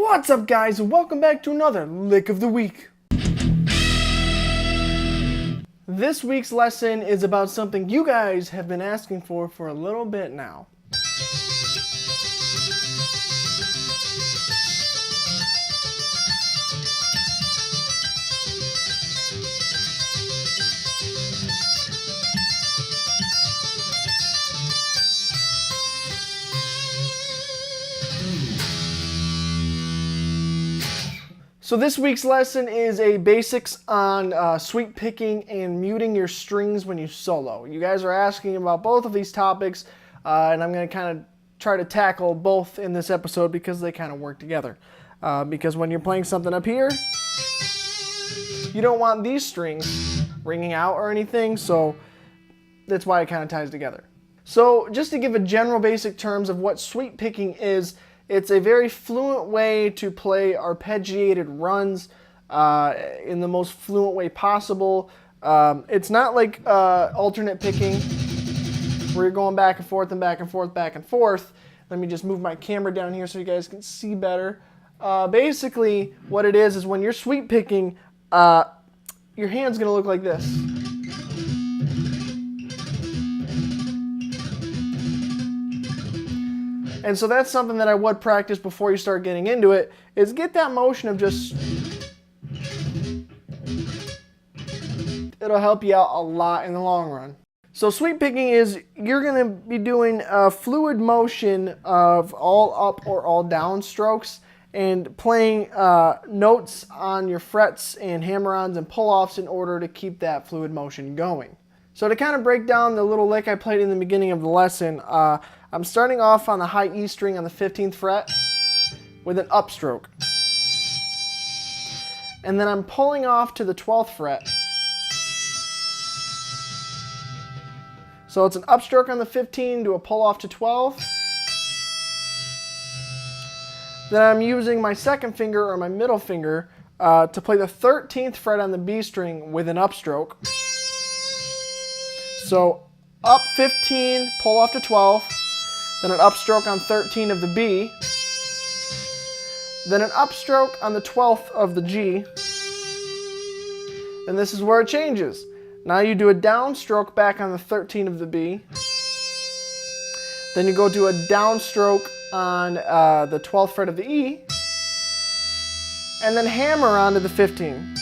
What's up, guys, and welcome back to another Lick of the Week. This week's lesson is about something you guys have been asking for a little bit now. So this week's lesson is a basics on sweep picking and muting your strings when you solo. You guys are asking about both of these topics, and I'm going to kind of try to tackle both in this episode because they kind of work together. Because when you're playing something up here, you don't want these strings ringing out or anything, so that's why it kind of ties together. So just to give a general basic terms of what sweep picking is, it's a very fluent way to play arpeggiated runs in the most fluent way possible. It's not like alternate picking where you're going back and forth and back and forth, back and forth. Let me just move my camera down here so you guys can see better. Basically, what it is when you're sweep picking, your hand's going to look like this. And so that's something that I would practice before you start getting into it, is get that motion of just, it'll help you out a lot in the long run. So sweep picking is, you're going to be doing a fluid motion of all up or all down strokes and playing notes on your frets and hammer-ons and pull-offs in order to keep that fluid motion going. So to kind of break down the little lick I played in the beginning of the lesson, I'm starting off on the high E string on the 15th fret with an upstroke. And then I'm pulling off to the 12th fret. So it's an upstroke on the 15 to a pull off to 12. Then I'm using my second finger or my middle finger to play the 13th fret on the B string with an upstroke. So up 15, pull off to 12. Then an upstroke on 13 of the B, then an upstroke on the 12th of the G, and this is where it changes. Now you do a downstroke back on the 13 of the B, then you go do a downstroke on the 12th fret of the E, and then hammer onto the 15.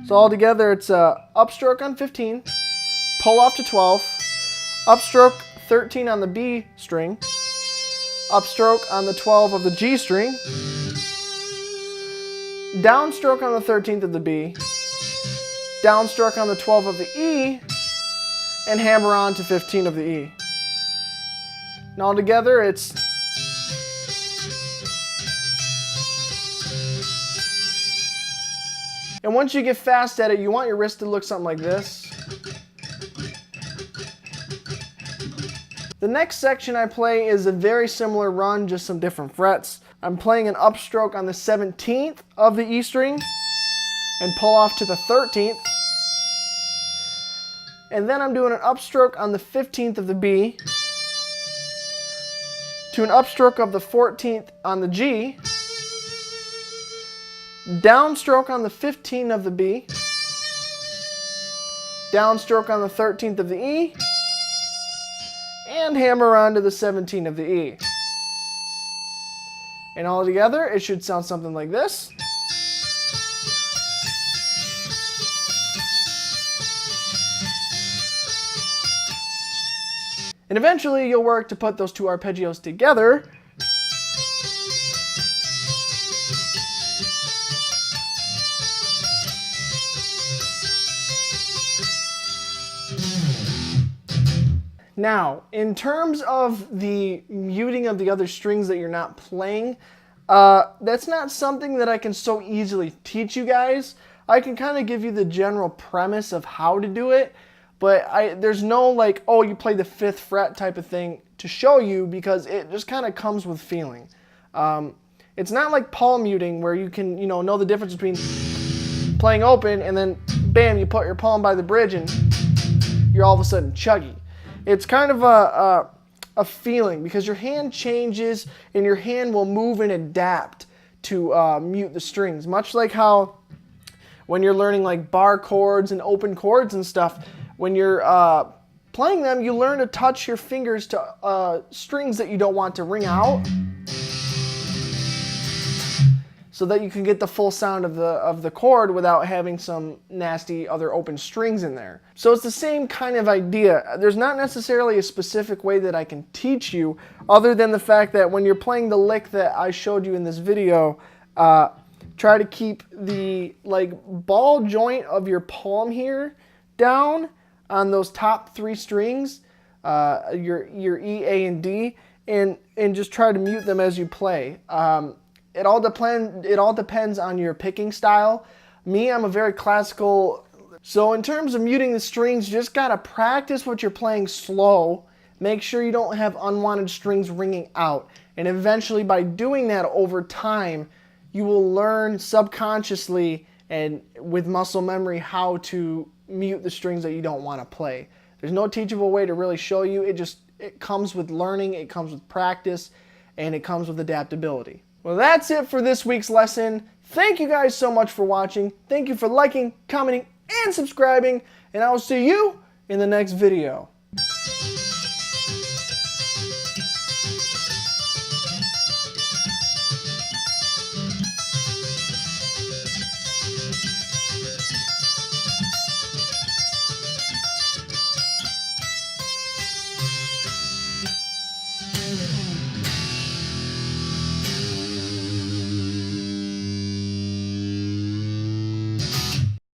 So altogether it's a upstroke on 15, pull off to 12, upstroke 13 on the B string, upstroke on the 12 of the G string, downstroke on the 13th of the B, downstroke on the 12 of the E, and hammer on to 15 of the E. And all together it's and once you get fast at it, you want your wrist to look something like this. The next section I play is a very similar run, just some different frets. I'm playing an upstroke on the 17th of the E string and pull off to the 13th. And then I'm doing an upstroke on the 15th of the B to an upstroke of the 14th on the G, downstroke on the 15th of the B, downstroke on the 13th of the E, and hammer on to the 17 of the E. And all together, it should sound something like this. And eventually, you'll work to put those two arpeggios together. Now, in terms of the muting of the other strings that you're not playing, that's not something that I can so easily teach you guys. I can kind of give you the general premise of how to do it, but there's no like, oh, you play the 5th fret type of thing to show you, because it just kind of comes with feeling. It's not like palm muting where you can, know the difference between playing open and then, bam, you put your palm by the bridge and you're all of a sudden chuggy. It's kind of a feeling, because your hand changes and your hand will move and adapt to mute the strings. Much like how when you're learning like bar chords and open chords and stuff, when you're playing them, you learn to touch your fingers to strings that you don't want to ring out, so that you can get the full sound of the chord without having some nasty other open strings in there. So it's the same kind of idea. There's not necessarily a specific way that I can teach you, other than the fact that when you're playing the lick that I showed you in this video, try to keep the ball joint of your palm here down on those top 3 strings, your E, A, and D, and just try to mute them as you play. It all depends on your picking style. Me, I'm a very classical. So in terms of muting the strings, you just gotta practice what you're playing slow. Make sure you don't have unwanted strings ringing out. And eventually, by doing that over time, you will learn subconsciously and with muscle memory how to mute the strings that you don't want to play. There's no teachable way to really show you. It comes with learning, it comes with practice, and it comes with adaptability. Well, that's it for this week's lesson. Thank you guys so much for watching. Thank you for liking, commenting, and subscribing. And I will see you in the next video.